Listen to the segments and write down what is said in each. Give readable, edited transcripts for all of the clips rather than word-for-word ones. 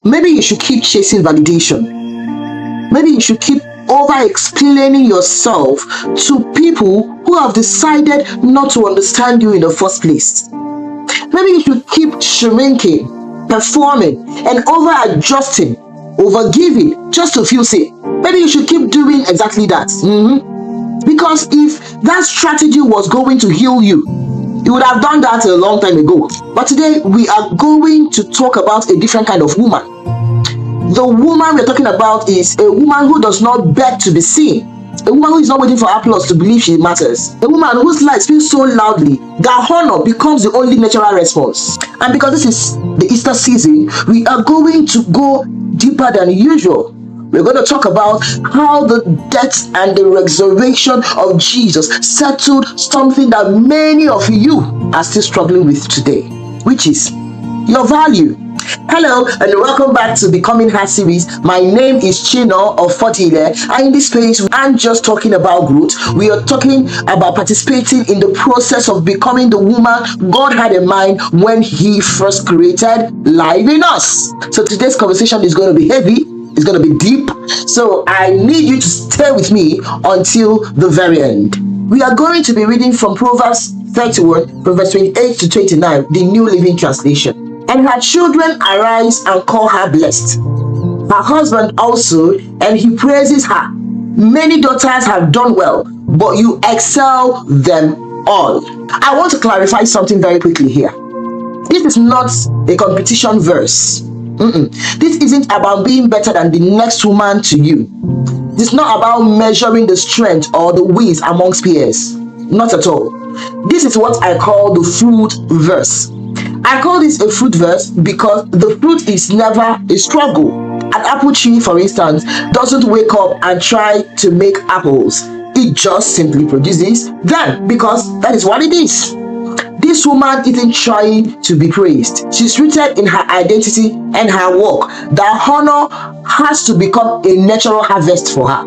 Maybe you should keep chasing validation. Maybe you should keep over explaining yourself to people who have decided not to understand you in the first place. Maybe you should keep shrinking, performing, and over adjusting, over giving just to feel safe. Maybe you should keep doing exactly that. Because if that strategy was going to heal you, you would have done that a long time ago. But today we are going to talk about a different kind of woman. The woman we're talking about is a woman who does not beg to be seen. A woman who is not waiting for applause to believe she matters. A woman whose light speaks so loudly that honor becomes the only natural response. And because this is the Easter season, we are going to go deeper than usual. We're going to talk about how the death and the resurrection of Jesus settled something that many of you are still struggling with today, which is your value. Hello and welcome back to Becoming Her series. My name is Chino of Fortile, and in this space we aren't just talking about growth. We are talking about participating in the process of becoming the woman God had in mind when He first created life in us. So today's conversation is going to be heavy. It's going to be deep. So I need you to stay with me until the very end. We are going to be reading from Proverbs 31, from verse 28 to 29, the New Living Translation. And her children arise and call her blessed. Her husband also, and he praises her. Many daughters have done well, but you excel them all. I want to clarify something very quickly here. This is not a competition verse. This isn't about being better than the next woman to you. It's not about measuring the strength or the wins amongst peers. Not at all. This is what I call the fruit verse. I call this a fruit verse because the fruit is never a struggle. An apple tree, for instance, doesn't wake up and try to make apples. It just simply produces them because that is what it is. This woman isn't trying to be praised. She's rooted in her identity and her work. That honor has to become a natural harvest for her.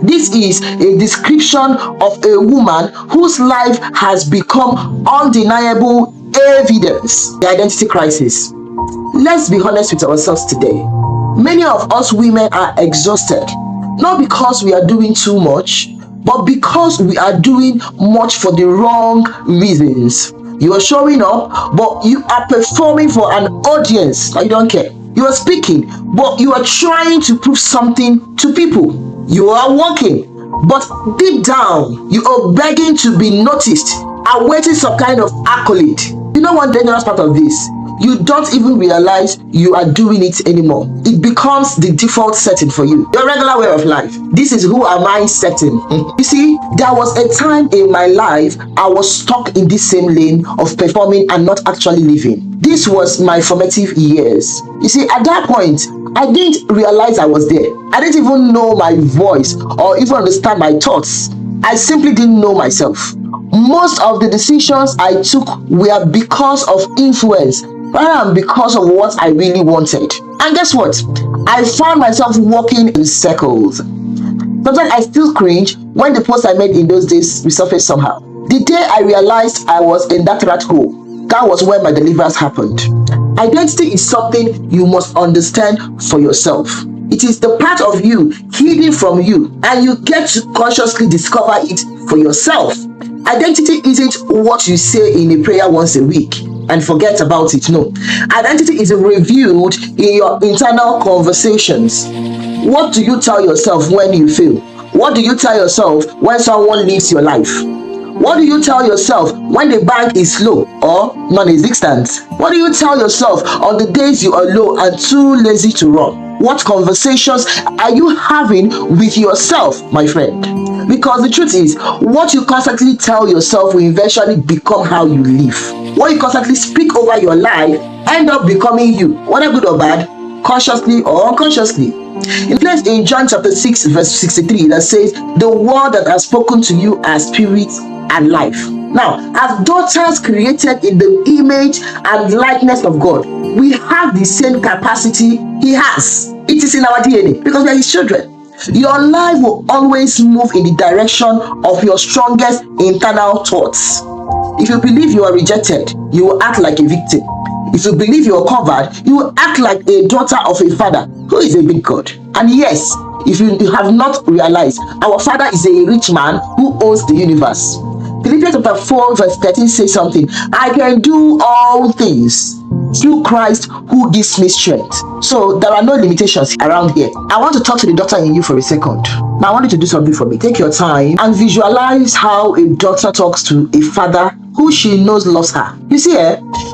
This is a description of a woman whose life has become undeniable evidence. The identity crisis. Let's be honest with ourselves today. Many of us women are exhausted, not because we are doing too much, but because we are doing much for the wrong reasons. You are showing up, but you are performing for an audience. I don't care. You are speaking, but you are trying to prove something to people. You are working, but deep down, you are begging to be noticed, awaiting some kind of accolade. You know one dangerous part of this? You don't even realize you are doing it anymore. It becomes the default setting for you, your regular way of life. This is who am I setting. You see, there was a time in my life I was stuck in this same lane of performing and not actually living. This was my formative years. You see, at that point, I didn't realize I was there. I didn't even know my voice or even understand my thoughts. I simply didn't know myself. Most of the decisions I took were because of influence rather than because of what I really wanted. And guess what? I found myself walking in circles. Sometimes I still cringe when the post I made in those days resurfaced somehow. The day I realized I was in that rat hole, that was when my deliverance happened. Identity is something you must understand for yourself. It is the part of you hidden from you, and you get to consciously discover it for yourself. Identity isn't what you say in a prayer once a week and forget about it. No. Identity is reviewed in your internal conversations. What do you tell yourself when you fail? What do you tell yourself when someone leaves your life? What do you tell yourself when the bank is low or non-existent? What do you tell yourself on the days you are low and too lazy to run? What conversations are you having with yourself, my friend? Because the truth is, what you constantly tell yourself will eventually become how you live. What you constantly speak over your life end up becoming you, whether good or bad, consciously or unconsciously. In place in John chapter 6 verse 63 that says, the word that has spoken to you are spirit and life. Now, as daughters created in the image and likeness of God, we have the same capacity He has. It is in our DNA because we are His children. Your life will always move in the direction of your strongest internal thoughts. If you believe you are rejected, you will act like a victim. If you believe you're covered, you act like a daughter of a father who is a big God. And yes, if you have not realized, our Father is a rich man who owns the universe. Philippians chapter 4 verse 13 says something. I can do all things through Christ who gives me strength. So there are no limitations around here. I want to talk to the daughter in you for a second. Now I want you to do something for me. Take your time and visualize how a daughter talks to a father who she knows loves her. You see,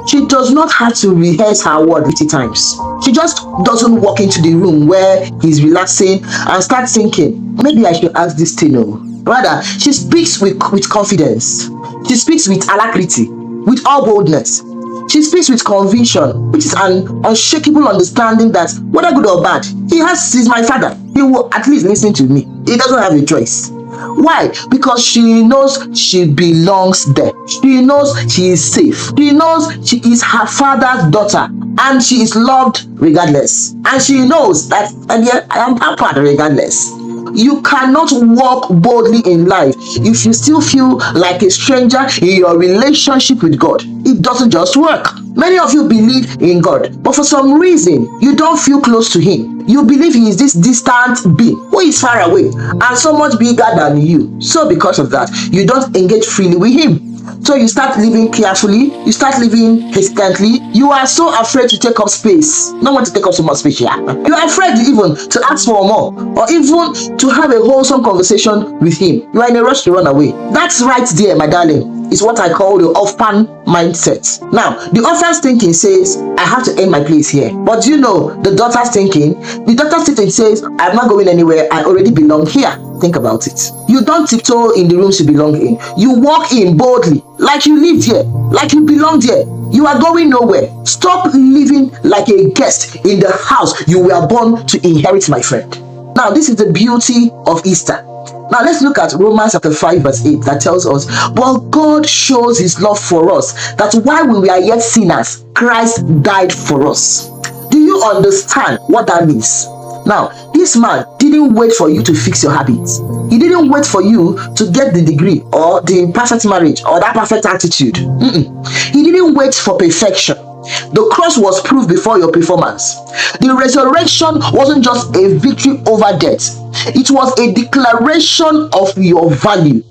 she does not have to rehearse her word 50 times. She just doesn't walk into the room where he's relaxing and start thinking, maybe I should ask this thing. Rather, she speaks with confidence. She speaks with alacrity, with all boldness. She speaks with conviction, which is an unshakable understanding that whether good or bad, he's my father. He will at least listen to me. He doesn't have a choice. Why? Because she knows she belongs there. She knows she is safe. She knows she is her father's daughter and she is loved regardless. And she knows that, and yet I am her part regardless. You cannot walk boldly in life if you still feel like a stranger in your relationship with God. It doesn't just work. Many of you believe in God, but for some reason, you don't feel close to Him. You believe He is this distant being who is far away and so much bigger than you. So because of that, you don't engage freely with Him. So you start living carefully, you start living hesitantly. You are so afraid to take up space. Not want to take up so much space here. You are afraid even to ask for more or even to have a wholesome conversation with Him. You are in a rush to run away. That's right there, my darling, is what I call the orphan mindset. Now, the orphan's thinking says, I have to end my place here. But you know, the daughter's thinking, says, I'm not going anywhere. I already belong here. Think about it. You don't tiptoe in the rooms you belong in. You walk in boldly, like you lived here, like you belonged here. You are going nowhere. Stop living like a guest in the house you were born to inherit, my friend. Now, this is the beauty of Easter. Now, let's look at Romans chapter 5 verse 8 that tells us, well, God shows His love for us, that while we were yet sinners, Christ died for us. Do you understand what that means? Now, this man didn't wait for you to fix your habits. He didn't wait for you to get the degree or the perfect marriage or that perfect attitude. He didn't wait for perfection. The cross was proof before your performance. The resurrection wasn't just a victory over death. It was a declaration of your value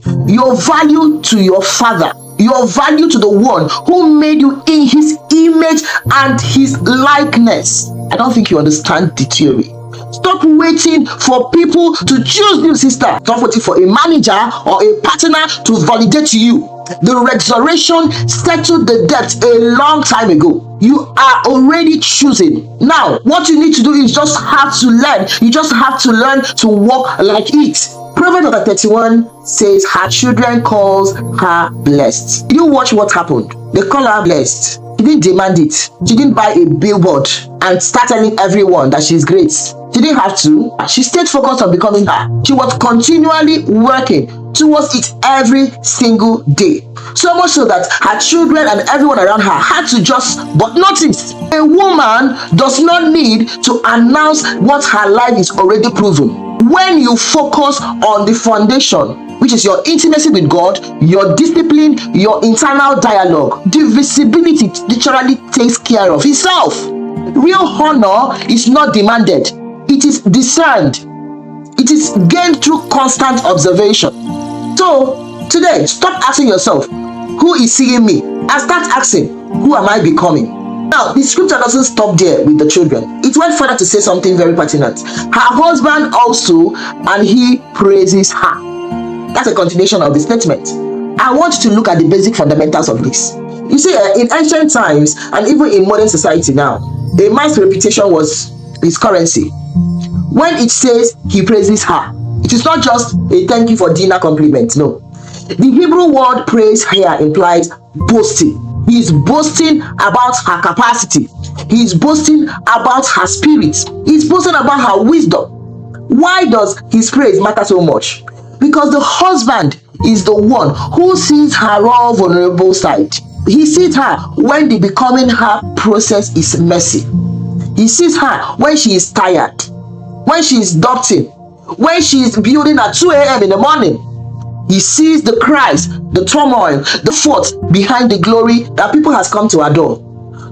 to your Father, your value to the one who made you in His image and His likeness. I don't think you understand the theory. Stop waiting for people to choose you, sister. Stop waiting for a manager or a partner to validate you. The resurrection settled the debt a long time ago. You are already choosing. Now, what you need to do is just have to learn. You just have to learn to walk like it. Proverbs 31 says, her children calls her blessed. Did you watch what happened? They call her blessed. She didn't demand it. She didn't buy a billboard and start telling everyone that she's great. She didn't have to. She stayed focused on becoming her. She was continually working towards it every single day. So much so that her children and everyone around her had to just but notice. A woman does not need to announce what her life is already proven. When you focus on the foundation, which is your intimacy with God, your discipline, your internal dialogue, the visibility literally takes care of itself. Real honor is not demanded. It is discerned. It is gained through constant observation. So, today, stop asking yourself, who is seeing me? And start asking, who am I becoming? Now, the scripture doesn't stop there with the children. It went further to say something very pertinent. Her husband also, and he praises her. That's a continuation of the statement. I want you to look at the basic fundamentals of this. You see, in ancient times, and even in modern society now, a man's reputation was his currency. When it says he praises her, it is not just a thank you for dinner compliment. No. The Hebrew word praise here implies boasting. He is boasting about her capacity. He is boasting about her spirit. He is boasting about her wisdom. Why does his praise matter so much? Because the husband is the one who sees her raw, vulnerable side. He sees her when the becoming her process is messy. He sees her when she is tired, when she is doubting, when she is building at 2 a.m. in the morning. He sees the cries, the turmoil, the thoughts behind the glory that people has come to adore.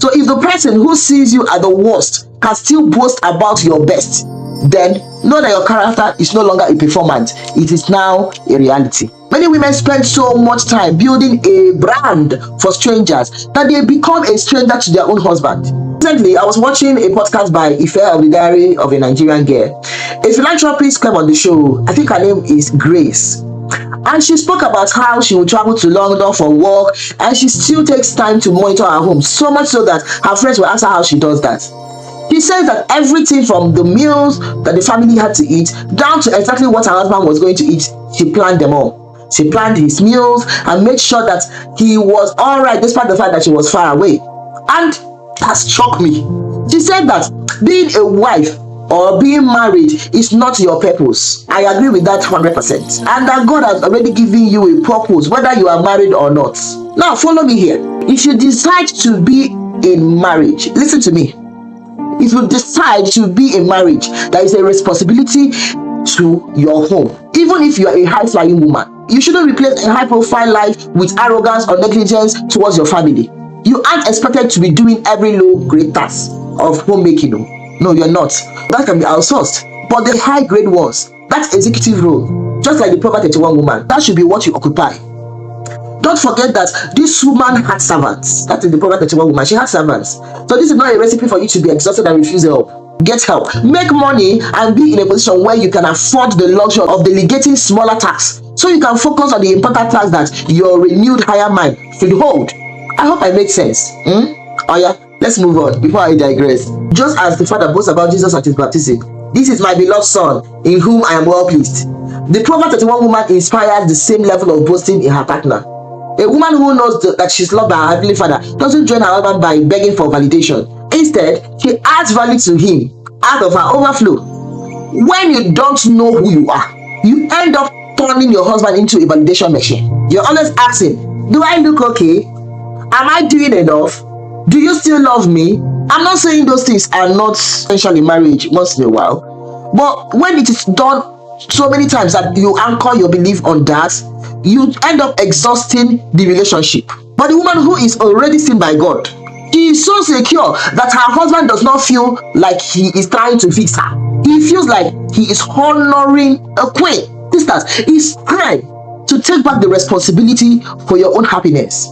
So if the person who sees you at the worst can still boast about your best, then know that your character is no longer a performance, it is now a reality. Many women spend so much time building a brand for strangers that they become a stranger to their own husband. Recently, I was watching a podcast by Ife of the Diary of a Nigerian Girl. A philanthropist came on the show. I think her name is Grace. And she spoke about how she would travel to London for work and she still takes time to monitor her home, so much so that her friends will ask her how she does that. She says that everything from the meals that the family had to eat down to exactly what her husband was going to eat, she planned them all. She planned his meals and made sure that he was all right despite the fact that she was far away. And that struck me. She said that being a wife or being married is not your purpose. I agree with that 100%. And that God has already given you a purpose, whether you are married or not. Now, follow me here. If you decide to be in marriage, listen to me. If you decide to be in marriage, there is a responsibility to your home. Even if you are a high-flying woman, you shouldn't replace a high-profile life with arrogance or negligence towards your family. You aren't expected to be doing every low-grade task of homemaking. No, you're not. That can be outsourced. But the high-grade ones, that's executive role. Just like the Proverbs 31 woman, that should be what you occupy. Don't forget that this woman had servants. That is the Proverbs 31 woman. She had servants. So this is not a recipe for you to be exhausted and refuse help. Get help. Make money and be in a position where you can afford the luxury of delegating smaller tasks, so you can focus on the important tasks that your renewed higher mind should hold. I hope I make sense. Oh yeah, let's move on before I digress. Just as the Father boasts about Jesus at his baptism, this is my beloved Son, in whom I am well pleased. The Proverbs 31 woman inspires the same level of boasting in her partner. A woman who knows that she's loved by her Heavenly Father doesn't join her husband by begging for validation. Instead, she adds value to him out of her overflow. When you don't know who you are, you end up turning your husband into a validation machine. You're always asking, do I look okay? Am I doing enough? Do you still love me? I'm not saying those things are not essential in marriage once in a while, but when it is done so many times that you anchor your belief on that, you end up exhausting the relationship. But the woman who is already seen by God, she is so secure that her husband does not feel like he is trying to fix her. He feels like he is honoring a queen. Sisters, it's time to take back the responsibility for your own happiness.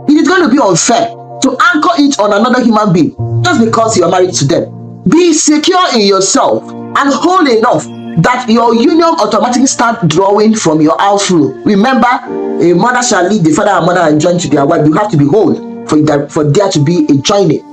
It is going to be unfair to anchor it on another human being just because you are married to them. Be secure in yourself and whole enough that your union automatically start drawing from your outflow. Remember, a mother shall leave the father and mother and join to their wife. You have to be whole for there to be a joining.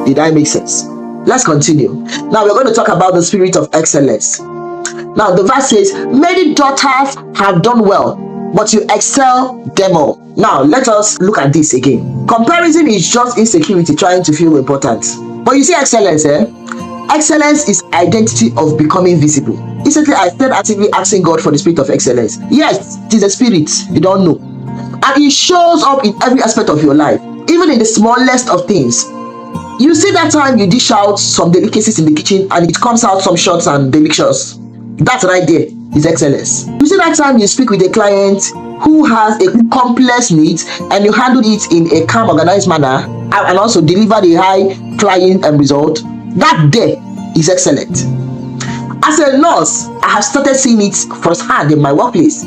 Did I make sense? Let's continue. Now we're going to talk about the spirit of excellence. Now the verse says, many daughters have done well, but you excel them all. Now let us look at this again. Comparison is just insecurity trying to feel important. But you see excellence, excellence is identity of becoming visible. Recently, I started actively asking God for the spirit of excellence. Yes, it is a spirit, you don't know. And it shows up in every aspect of your life, even in the smallest of things. You see that time you dish out some delicacies in the kitchen and it comes out some shots and delicious. That right there is excellence. You see that time you speak with a client who has a complex needs and you handle it in a calm, organized manner and also deliver the high flying result. That there is excellent. As a nurse, I have started seeing it firsthand in my workplace.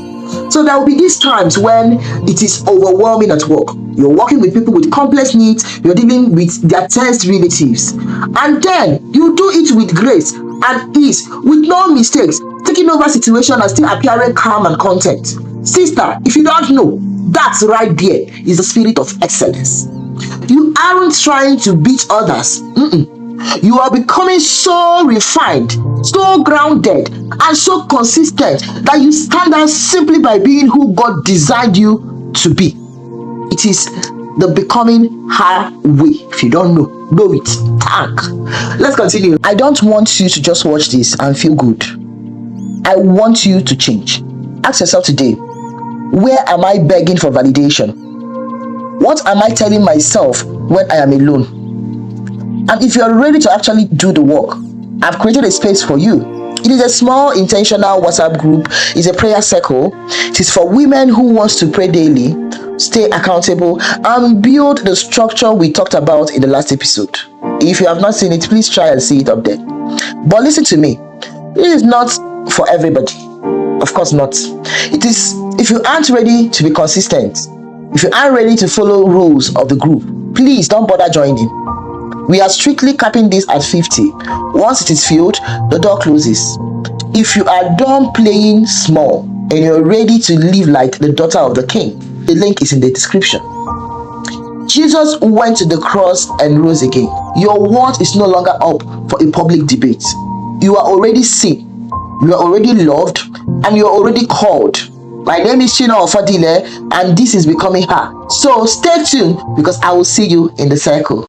So there will be these times when it is overwhelming at work. You're working with people with complex needs, you're dealing with their tense relatives, and then you do it with grace and ease, with no mistakes, taking over situation and still appearing calm and content. Sister, if you don't know, that right there is the spirit of excellence. You aren't trying to beat others. You are becoming so refined, so grounded, and so consistent that you stand out simply by being who God designed you to be. It is the becoming her way. If you don't know it. Thank. Let's continue. I don't want you to just watch this and feel good. I want you to change. Ask yourself today, where am I begging for validation? What am I telling myself when I am alone? And if you are ready to actually do the work, I've created a space for you. It is a small intentional WhatsApp group. It's a prayer circle. It is for women who wants to pray daily, stay accountable, and build the structure we talked about in the last episode. If you have not seen it, please try and see it up there. But listen to me, this is not for everybody. Of course not. It is if you aren't ready to be consistent, if you aren't ready to follow rules of the group, please don't bother joining. We are strictly capping this at 50. Once it is filled, the door closes. If you are done playing small and you're ready to live like the daughter of the king, the link is in the description. Jesus went to the cross and rose again. Your worth is no longer up for a public debate. You are already seen, you are already loved, and you are already called. My name is Chino Ofadile, and this is Becoming Her. So stay tuned because I will see you in the circle.